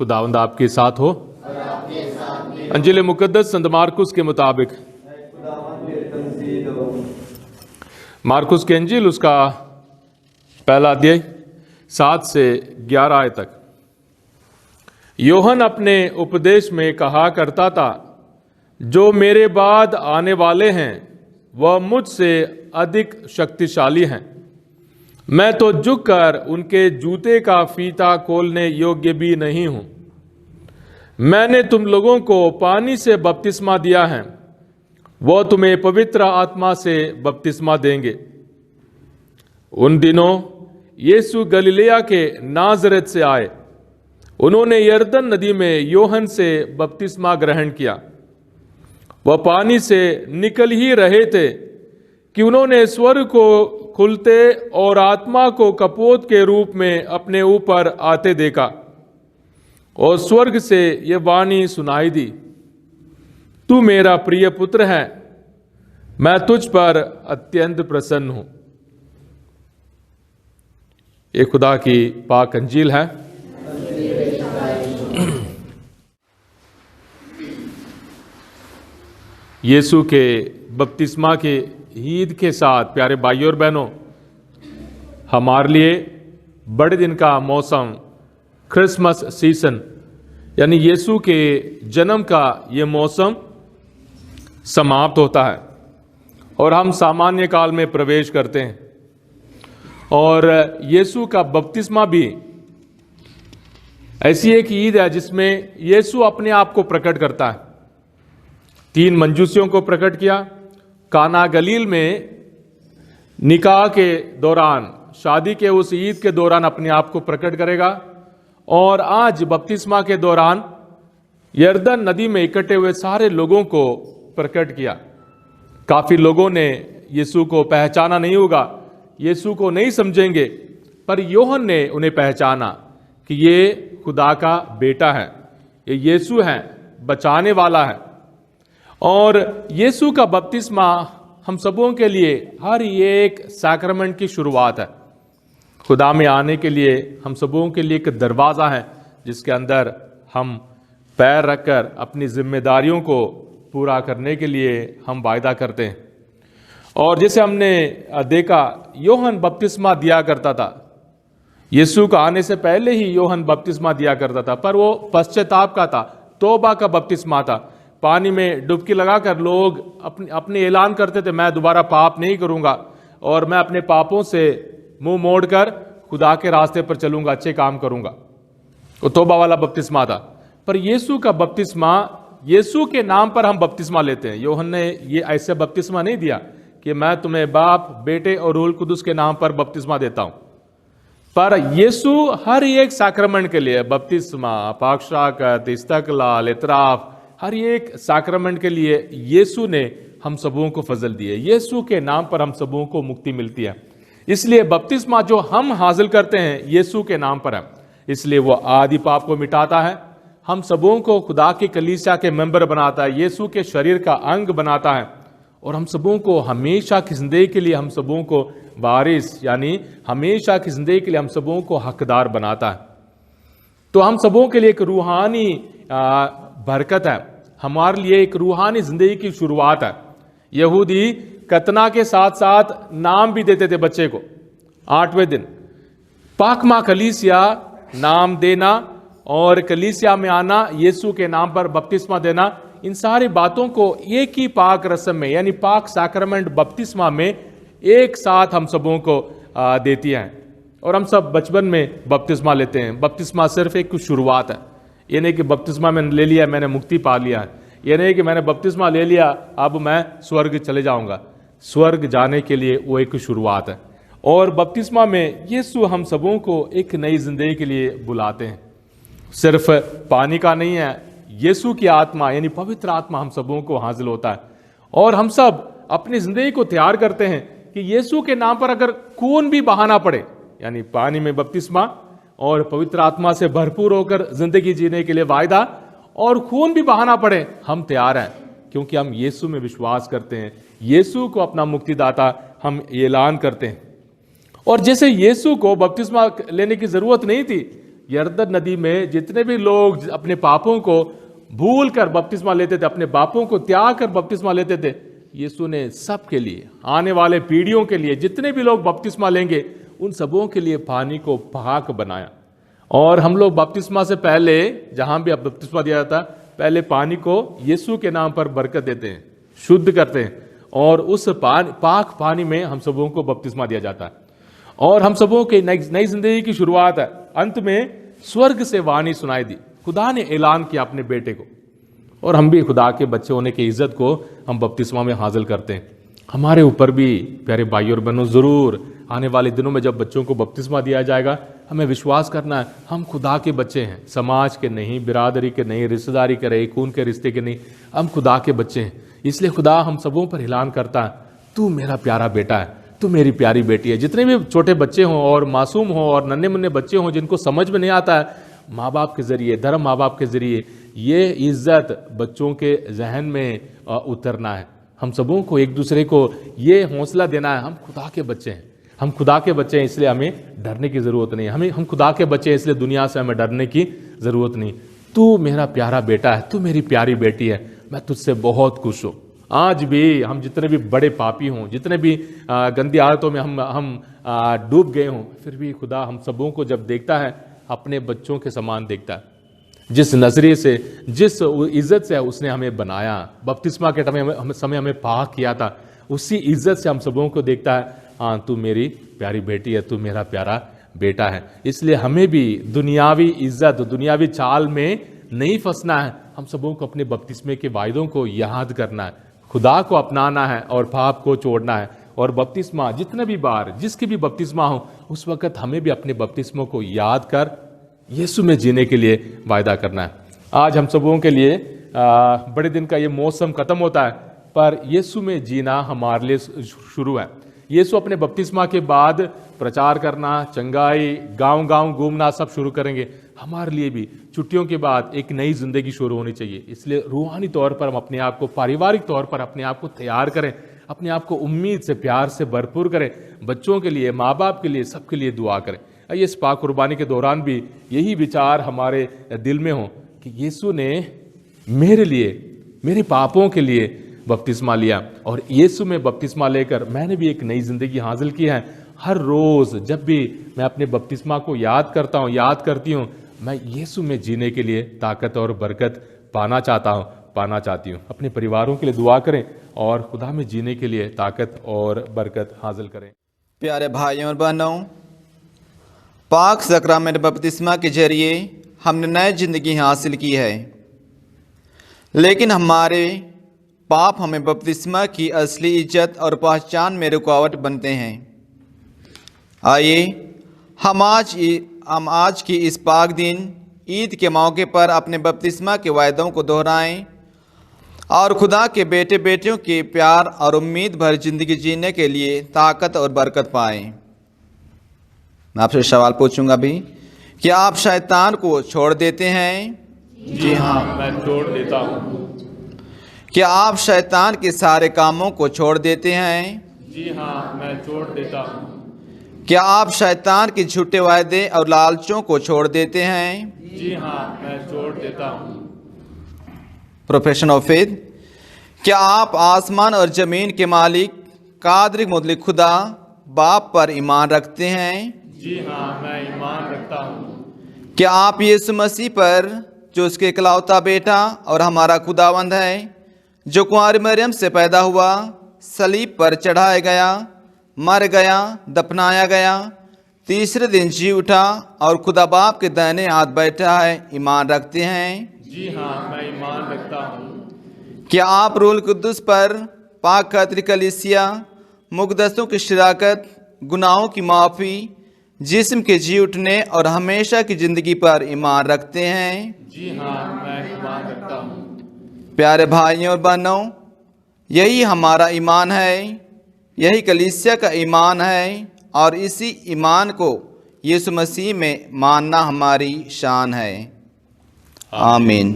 खुदावंद आपके साथ हो। अंजिल मुकद्दस संत मार्कुस के मुताबिक। मार्कुस के अंजिल उसका पहला अध्याय 7 से 11 आयत तक। योहन अपने उपदेश में कहा करता था, जो मेरे बाद आने वाले हैं वह मुझसे अधिक शक्तिशाली हैं। मैं तो झुककर उनके जूते का फीता खोलने योग्य भी नहीं हूं। मैंने तुम लोगों को पानी से बपतिस्मा दिया है, वह तुम्हें पवित्र आत्मा से बपतिस्मा देंगे। उन दिनों यीशु गलीलिया के नाजरेत से आए। उन्होंने यरदन नदी में योहन से बपतिस्मा ग्रहण किया। वह पानी से निकल ही रहे थे कि उन्होंने स्वर्ग को खुलते और आत्मा को कपोत के रूप में अपने ऊपर आते देखा, और स्वर्ग से यह वाणी सुनाई दी, तू मेरा प्रिय पुत्र है, मैं तुझ पर अत्यंत प्रसन्न हूं। ये खुदा की पाक अंजील है। यीशु के बपतिस्मा के ईद के साथ प्यारे भाइयों और बहनों, हमारे लिए बड़े दिन का मौसम, क्रिसमस सीजन यानी यीशु के जन्म का ये मौसम समाप्त होता है और हम सामान्य काल में प्रवेश करते हैं। और यीशु का बपतिस्मा भी ऐसी एक ईद है जिसमें यीशु अपने आप को प्रकट करता है। 3 मंजूसियों को प्रकट किया, काना गलील में निकाह के दौरान, शादी के उस ईद के दौरान अपने आप को प्रकट करेगा, और आज बपतिस्मा के दौरान यरदन नदी में इकट्ठे हुए सारे लोगों को प्रकट किया। काफी लोगों ने यीशु को पहचाना नहीं होगा, यीशु को नहीं समझेंगे, पर योहन ने उन्हें पहचाना कि ये खुदा का बेटा है, ये यीशु है, बचाने वाला है। और यीशु का बपतिस्मा हम सबों के लिए हर एक सैक्रमेंट की शुरुआत है। खुदा में आने के लिए हम सबों के लिए एक दरवाज़ा है जिसके अंदर हम पैर रखकर अपनी जिम्मेदारियों को पूरा करने के लिए हम वायदा करते हैं। और जैसे हमने देखा, योहन बपतिस्मा दिया करता था। यीशु का आने से पहले ही योहन बपतिस्मा दिया करता था, पर वो पश्चाताप का था, तौबा का बपतिस्मा था। पानी में डुबकी लगाकर लोग अपने ऐलान करते थे, मैं दोबारा पाप नहीं करूंगा और मैं अपने पापों से मुंह मोड़कर खुदा के रास्ते पर चलूंगा, अच्छे काम करूंगा। वो तौबा वाला बपतिस्मा था। पर यीशु का बपतिस्मा, यीशु के नाम पर हम बपतिस्मा लेते हैं। योहन ने ये ऐसे बपतिस्मा नहीं दिया कि मैं तुम्हें बाप, बेटे और रूह कुदुस के नाम पर बपतिस्मा देता हूं। पर यीशु हर एक सैक्रमेंट के लिए, बपतिस्मा, पाकशाकत, इस्तकलाल, इतराफ, हर एक सैक्रमेंट के लिए यीशु ने हम सबों को फजल दिए। यीशु के नाम पर हम सबों को मुक्ति मिलती है। इसलिए बपतिस्मा जो हम हासिल करते हैं यीशु के नाम पर है। इसलिए वो आदि पाप को मिटाता है, हम सबों को खुदा की कलीसिया के मेंबर बनाता है, यीशु के शरीर का अंग बनाता है, और हम सबों को हमेशा की जिंदगी के लिए हम सबों को वारिस यानी हमेशा की जिंदगी के लिए हम सबों को हकदार बनाता है। तो हम सबों के लिए एक रूहानी बरकत है, हमारे लिए एक रूहानी जिंदगी की शुरुआत है। यहूदी कतना के साथ साथ नाम भी देते थे बच्चे को 8वें दिन। पाकमा कलीसिया नाम देना और कलीसिया में आना, यीशु के नाम पर बपतिस्मा देना, इन सारी बातों को एक ही पाक रस्म में यानी पाक सैक्रमेंट बपतिस्मा में एक साथ हम सबों को देती है। और हम सब बचपन में बपतिस्मा लेते हैं। बपतिस्मा सिर्फ एक शुरुआत है। ये नहीं कि बपतिस्मा मैंने ले लिया, मैंने मुक्ति पा लिया है। ये नहीं कि मैंने बपतिस्मा ले लिया, अब मैं स्वर्ग चले जाऊंगा। स्वर्ग जाने के लिए वो एक शुरुआत है। और बपतिस्मा में यीशु हम सबों को एक नई जिंदगी के लिए बुलाते हैं। सिर्फ पानी का नहीं है, यीशु की आत्मा यानी पवित्र आत्मा हम सबों को हासिल होता है। और हम सब अपनी जिंदगी को तैयार करते हैं कि यीशु के नाम पर अगर खून भी बहाना पड़े, यानी पानी में बपतिस्मा और पवित्र आत्मा से भरपूर होकर जिंदगी जीने के लिए वायदा, और खून भी बहाना पड़े, हम तैयार हैं, क्योंकि हम यीशु में विश्वास करते हैं, यीशु को अपना मुक्तिदाता हम ऐलान करते हैं। और जैसे यीशु को बपतिस्मा लेने की जरूरत नहीं थी, यरदन नदी में जितने भी लोग अपने पापों को भूल कर बपतिस्मा लेते थे, अपने पापों को त्याग कर बपतिस्मा लेते थे, यीशु ने सबके लिए, आने वाले पीढ़ियों के लिए, जितने भी लोग बपतिस्मा लेंगे उन सबों के लिए पानी को पाक बनाया। और हम लोग बपतिस्मा से पहले, जहां भी अब बपतिस्मा दिया जाता है, पहले पानी को यीशु के नाम पर बरकत देते हैं, शुद्ध करते हैं, और उस पाक पानी में हम सबों को बपतिस्मा दिया जाता है। और हम सबों के नई जिंदगी की शुरुआत है। अंत में स्वर्ग से वाणी सुनाई दी, खुदा ने ऐलान किया अपने बेटे को, और हम भी खुदा के बच्चे होने की इज्जत को हम बपतिस्मा में हासिल करते हैं। हमारे ऊपर भी प्यारे भाई और बहनों, जरूर आने वाले दिनों में जब बच्चों को बपतिस्मा दिया जाएगा, हमें विश्वास करना है हम खुदा के बच्चे हैं, समाज के नहीं, बिरादरी के नहीं, रिश्तेदारी के नहीं, खून के रिश्ते के नहीं, हम खुदा के बच्चे हैं। इसलिए खुदा हम सबों पर ऐलान करता है, तू मेरा प्यारा बेटा है, तू मेरी प्यारी बेटी है। जितने भी छोटे बच्चे हों और मासूम हों और नन्हे मुन्ने बच्चे हों जिनको समझ में नहीं आता है, माँ बाप के जरिए, धर्म माँ बाप के जरिए ये इज्जत बच्चों के जहन में उतरना है। हम सबों को एक दूसरे को ये हौसला देना है, हम खुदा के बच्चे हैं, हम खुदा के बच्चे हैं, इसलिए हमें डरने की जरूरत नहीं है। हम खुदा के बच्चे हैं, इसलिए दुनिया से हमें डरने की जरूरत नहीं। तू मेरा प्यारा बेटा है, तू मेरी प्यारी बेटी है, मैं तुझसे बहुत खुश हूँ। आज भी हम जितने भी बड़े पापी हों, जितने भी गंदी आदतों में हम डूब गए हों, फिर भी खुदा हम सबों को जब देखता है अपने बच्चों के समान देखता है। जिस नजरिए से, जिस इज्जत से उसने हमें बनाया, बपतिस्मा के समय हमें पाक किया था, उसी इज्जत से हम सबों को देखता है, हाँ तू मेरी प्यारी बेटी है, तू मेरा प्यारा बेटा है। इसलिए हमें भी दुनियावी इज्जत, दुनियावी चाल में नहीं फंसना है। हम सबों को अपने बपतिस्मे के वायदों को याद करना है, खुदा को अपनाना है और पाप को छोड़ना है। और बपतिस्मा जितने भी बार, जिसकी भी बपतिस्मा हो, उस वक्त हमें भी अपने बपतिस्मों को याद कर यीशु में जीने के लिए वायदा करना है। आज हम सबों के लिए बड़े दिन का ये मौसम खत्म होता है, पर यीशु में जीना हमारे लिए शुरू है। यीशु अपने बपतिस्मा के बाद प्रचार करना, चंगाई, गांव-गांव घूमना सब शुरू करेंगे। हमारे लिए भी छुट्टियों के बाद एक नई जिंदगी शुरू होनी चाहिए। इसलिए रूहानी तौर पर हम अपने आप को, पारिवारिक तौर पर अपने आप को तैयार करें, अपने आप को उम्मीद से, प्यार से भरपूर करें। बच्चों के लिए, माँ बाप के लिए, सबके लिए दुआ करें। ये इस पाक कुर्बानी के दौरान भी यही विचार हमारे दिल में हो कि यीशु ने मेरे लिए, मेरे पापों के लिए बपतिस्मा लिया, और यीशु में बपतिस्मा लेकर मैंने भी एक नई जिंदगी हासिल की है। हर रोज जब भी मैं अपने बपतिस्मा को याद करता हूँ, याद करती हूँ, मैं यीशु में जीने के लिए ताकत और बरकत पाना चाहती हूँ। अपने परिवारों के लिए दुआ करें और खुदा में जीने के लिए ताकत और बरकत हासिल करें। प्यारे भाइयों और बहनों, पाक सक्रमेंट बपतिस्मा के जरिए हमने नई जिंदगी हासिल की है, लेकिन हमारे पाप हमें बपतिस्मा की असली इज्जत और पहचान में रुकावट बनते हैं। आइए हम आज की इस पाक दिन ईद के मौके पर अपने बपतिस्मा के वायदों को दोहराएं और खुदा के बेटे बेटियों के प्यार और उम्मीद भर जिंदगी जीने के लिए ताकत और बरकत पाएं। मैं आपसे सवाल पूछूंगा भी, क्या आप शैतान को छोड़ देते हैं? जी हाँ, मैं छोड़ देता हूँ। क्या आप शैतान के सारे कामों को छोड़ देते हैं? जी हाँ, मैं छोड़ देता हूँ। क्या आप शैतान के झूठे वायदे और लालचों को छोड़ देते हैं? जी हाँ, मैं छोड़ देता हूँ। प्रोफेशन ऑफ फेथ, क्या आप आसमान और जमीन के मालिक कादिर मुतलक खुदा बाप पर ईमान रखते हैं? जी हाँ, मैं ईमान रखता हूँ। क्या आप यीशु मसीह पर, जो उसके इकलौता बेटा और हमारा खुदावंद है, जो कुंवारी मरियम से पैदा हुआ, सलीब पर चढ़ाया गया, मर गया, दफनाया गया, तीसरे दिन जी उठा और खुदा बाप के दाहिने हाथ बैठा है, ईमान रखते हैं? जी हाँ, मैं ईमान रखता हूँ। क्या आप रूह कुद्दुस पर, पाक खातिर कलीसिया, मुक़द्दसों की शिराकत, गुनाहों की माफ़ी, जिस्म के जी उठने और हमेशा की ज़िंदगी पर ईमान रखते हैं? जी हाँ, मैं ईमान रखता हूँ। प्यारे भाइयों और बहनों, यही हमारा ईमान है, यही कलीसिया का ईमान है, और इसी ईमान को यीशु मसीह में मानना हमारी शान है। आमीन।